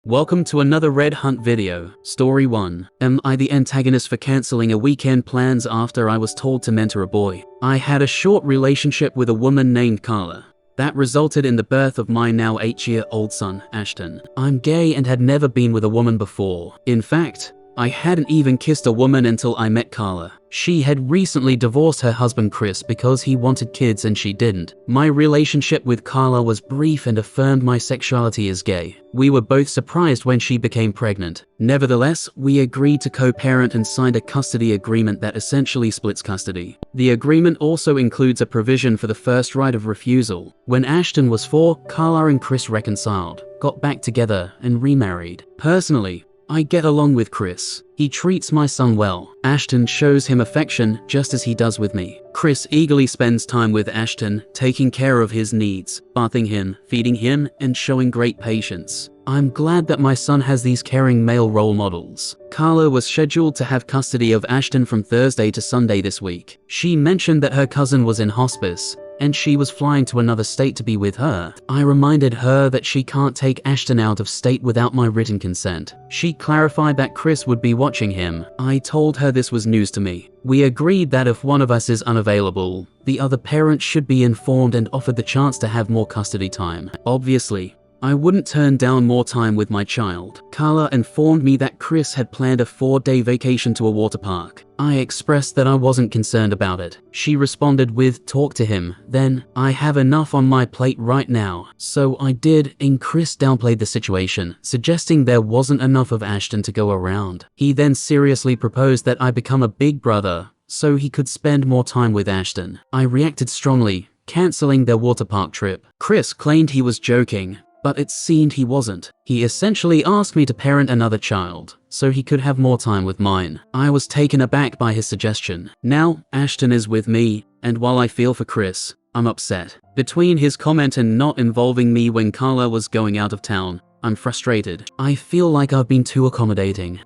Welcome to another Red Hunt video. Story 1. Am I the antagonist for cancelling a weekend plans after I was told to mentor a boy? I had a short relationship with a woman named Carla. That resulted in the birth of my now 8-year-old son, Ashton. I'm gay and had never been with a woman before. In fact, I hadn't even kissed a woman until I met Carla. She had recently divorced her husband Chris because he wanted kids and she didn't. My relationship with Carla was brief and affirmed my sexuality as gay. We were both surprised when she became pregnant. Nevertheless, we agreed to co-parent and signed a custody agreement that essentially splits custody. The agreement also includes a provision for the first right of refusal. When Ashton was 4, Carla and Chris reconciled, got back together, and remarried. Personally, I get along with Chris. He treats my son well. Ashton shows him affection just as he does with me. Chris eagerly spends time with Ashton, taking care of his needs, bathing him, feeding him, and showing great patience. I'm glad that my son has these caring male role models. Carla was scheduled to have custody of Ashton from Thursday to Sunday this week. She mentioned that her cousin was in hospice, and she was flying to another state to be with her. I reminded her that she can't take Ashton out of state without my written consent. She clarified that Chris would be watching him. I told her this was news to me. We agreed that if one of us is unavailable, the other parent should be informed and offered the chance to have more custody time. Obviously, I wouldn't turn down more time with my child. Carla informed me that Chris had planned a 4-day vacation to a water park. I expressed that I wasn't concerned about it. She responded with, "Talk to him, then. I have enough on my plate right now." So I did, and Chris downplayed the situation, suggesting there wasn't enough of Ashton to go around. He then seriously proposed that I become a big brother, so he could spend more time with Ashton. I reacted strongly, cancelling their water park trip. Chris claimed he was joking, but it seemed he wasn't. He essentially asked me to parent another child, so he could have more time with mine. I was taken aback by his suggestion. Now, Ashton is with me, and while I feel for Chris, I'm upset. Between his comment and not involving me when Carla was going out of town, I'm frustrated. I feel like I've been too accommodating.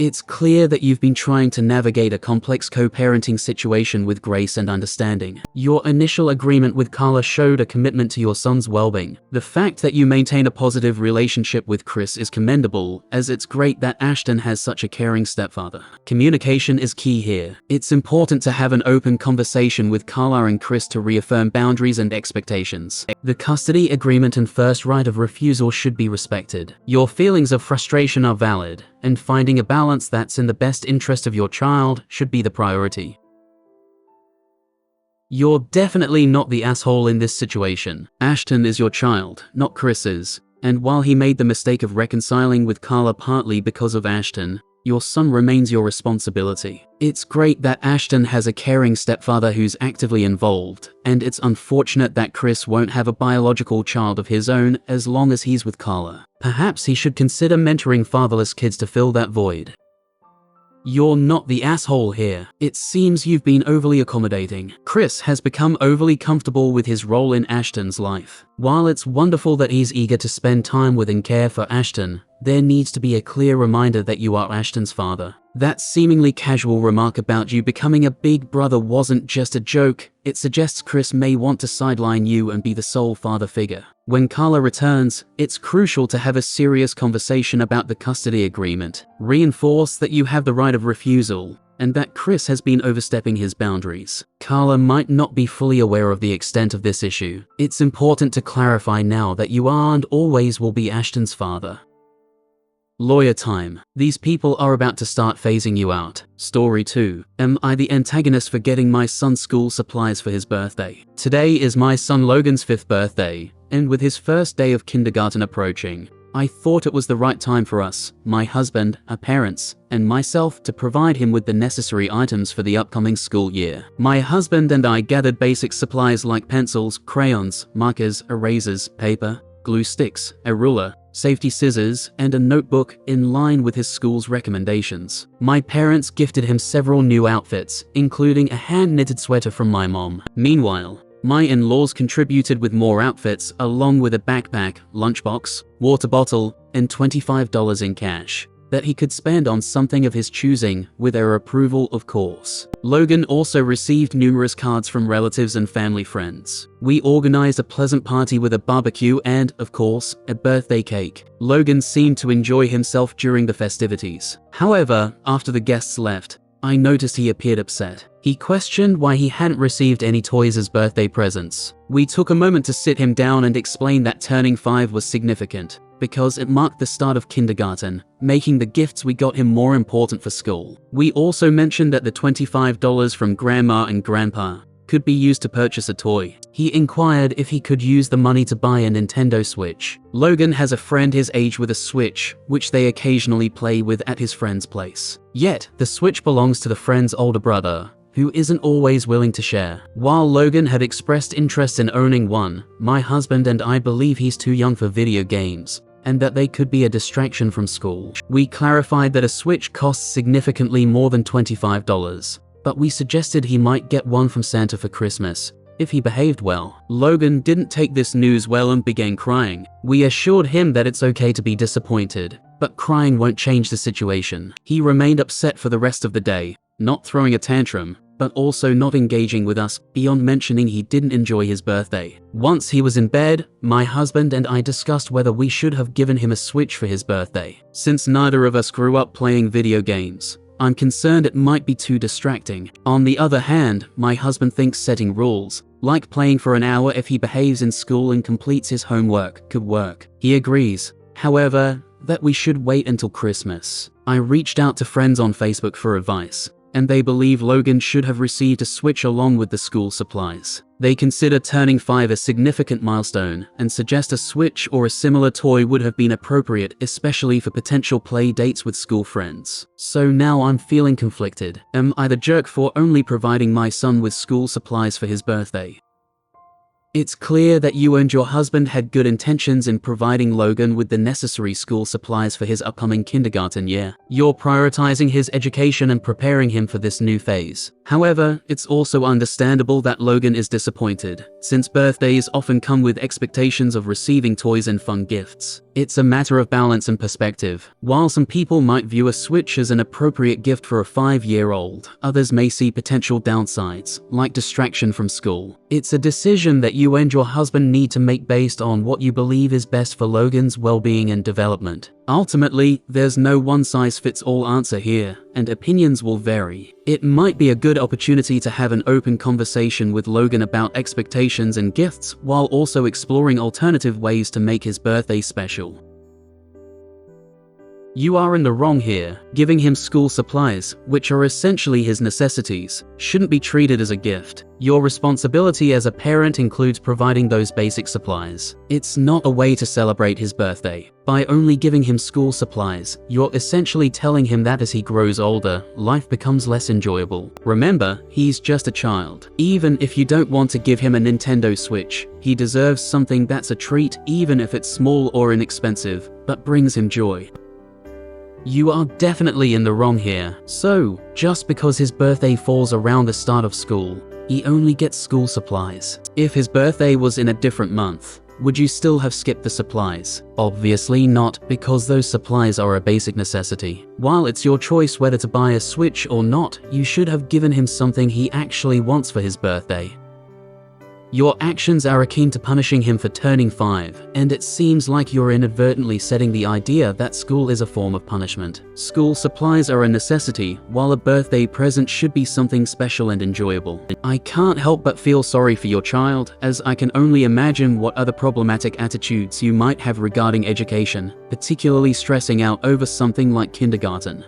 It's clear that you've been trying to navigate a complex co-parenting situation with grace and understanding. Your initial agreement with Carla showed a commitment to your son's well-being. The fact that you maintain a positive relationship with Chris is commendable, as it's great that Ashton has such a caring stepfather. Communication is key here. It's important to have an open conversation with Carla and Chris to reaffirm boundaries and expectations. The custody agreement and first right of refusal should be respected. Your feelings of frustration are valid, and finding a balance that's in the best interest of your child should be the priority. You're definitely not the asshole in this situation. Ashton is your child, not Chris's, and while he made the mistake of reconciling with Carla partly because of Ashton, your son remains your responsibility. It's great that Ashton has a caring stepfather who's actively involved, and it's unfortunate that Chris won't have a biological child of his own as long as he's with Carla. Perhaps he should consider mentoring fatherless kids to fill that void. You're not the asshole here. It seems you've been overly accommodating. Chris has become overly comfortable with his role in Ashton's life. While it's wonderful that he's eager to spend time with and care for Ashton, there needs to be a clear reminder that you are Ashton's father. That seemingly casual remark about you becoming a big brother wasn't just a joke. It suggests Chris may want to sideline you and be the sole father figure. When Carla returns, it's crucial to have a serious conversation about the custody agreement. Reinforce that you have the right of refusal, and that Chris has been overstepping his boundaries. Carla might not be fully aware of the extent of this issue. It's important to clarify now that you are and always will be Ashton's father. Lawyer time. These people are about to start phasing you out. Story 2. Am I the antagonist for getting my son school supplies for his birthday? Today is my son Logan's 5th birthday, and with his first day of kindergarten approaching, I thought it was the right time for us, my husband, our parents, and myself to provide him with the necessary items for the upcoming school year. My husband and I gathered basic supplies like pencils, crayons, markers, erasers, paper, glue sticks, a ruler, safety scissors, and a notebook in line with his school's recommendations. My parents gifted him several new outfits, including a hand-knitted sweater from my mom. Meanwhile, my in-laws contributed with more outfits along with a backpack, lunchbox, water bottle, and $25 in cash. that he could spend on something of his choosing, with their approval of course. Logan also received numerous cards from relatives and family friends. We organized a pleasant party with a barbecue and, of course, a birthday cake. Logan seemed to enjoy himself during the festivities. However, after the guests left, I noticed he appeared upset. He questioned why he hadn't received any toys as birthday presents. We took a moment to sit him down and explain that turning 5 was significant, because it marked the start of kindergarten, making the gifts we got him more important for school. We also mentioned that the $25 from Grandma and Grandpa could be used to purchase a toy. He inquired if he could use the money to buy a Nintendo Switch. Logan has a friend his age with a Switch, which they occasionally play with at his friend's place. Yet, the Switch belongs to the friend's older brother, who isn't always willing to share. While Logan had expressed interest in owning one, my husband and I believe he's too young for video games, and that they could be a distraction from school. We clarified that a Switch costs significantly more than $25, but we suggested he might get one from Santa for Christmas, if he behaved well. Logan didn't take this news well and began crying. We assured him that it's okay to be disappointed, but crying won't change the situation. He remained upset for the rest of the day, not throwing a tantrum, but also not engaging with us, beyond mentioning he didn't enjoy his birthday. Once he was in bed, my husband and I discussed whether we should have given him a Switch for his birthday. Since neither of us grew up playing video games, I'm concerned it might be too distracting. On the other hand, my husband thinks setting rules, like playing for an hour if he behaves in school and completes his homework, could work. He agrees, however, that we should wait until Christmas. I reached out to friends on Facebook for advice, and they believe Logan should have received a Switch along with the school supplies. They consider turning 5 a significant milestone and suggest a Switch or a similar toy would have been appropriate, especially for potential play dates with school friends. So now I'm feeling conflicted. Am I the jerk for only providing my son with school supplies for his birthday? It's clear that you and your husband had good intentions in providing Logan with the necessary school supplies for his upcoming kindergarten year. You're prioritizing his education and preparing him for this new phase. However, it's also understandable that Logan is disappointed, since birthdays often come with expectations of receiving toys and fun gifts. It's a matter of balance and perspective. While some people might view a Switch as an appropriate gift for a 5-year-old, others may see potential downsides, like distraction from school. It's a decision that you and your husband need to make based on what you believe is best for Logan's well-being and development. Ultimately, there's no one-size-fits-all answer here, and opinions will vary. It might be a good opportunity to have an open conversation with Logan about expectations and gifts, while also exploring alternative ways to make his birthday special. You are in the wrong here. Giving him school supplies, which are essentially his necessities, shouldn't be treated as a gift. Your responsibility as a parent includes providing those basic supplies. It's not a way to celebrate his birthday. By only giving him school supplies, you're essentially telling him that as he grows older, life becomes less enjoyable. Remember, he's just a child. Even if you don't want to give him a Nintendo Switch, he deserves something that's a treat, even if it's small or inexpensive, but brings him joy. You are definitely in the wrong here. So, just because his birthday falls around the start of school, he only gets school supplies. If his birthday was in a different month, would you still have skipped the supplies? Obviously not, because those supplies are a basic necessity. While it's your choice whether to buy a Switch or not, you should have given him something he actually wants for his birthday. Your actions are akin to punishing him for turning 5, and it seems like you're inadvertently setting the idea that school is a form of punishment. School supplies are a necessity, while a birthday present should be something special and enjoyable. I can't help but feel sorry for your child, as I can only imagine what other problematic attitudes you might have regarding education, particularly stressing out over something like kindergarten.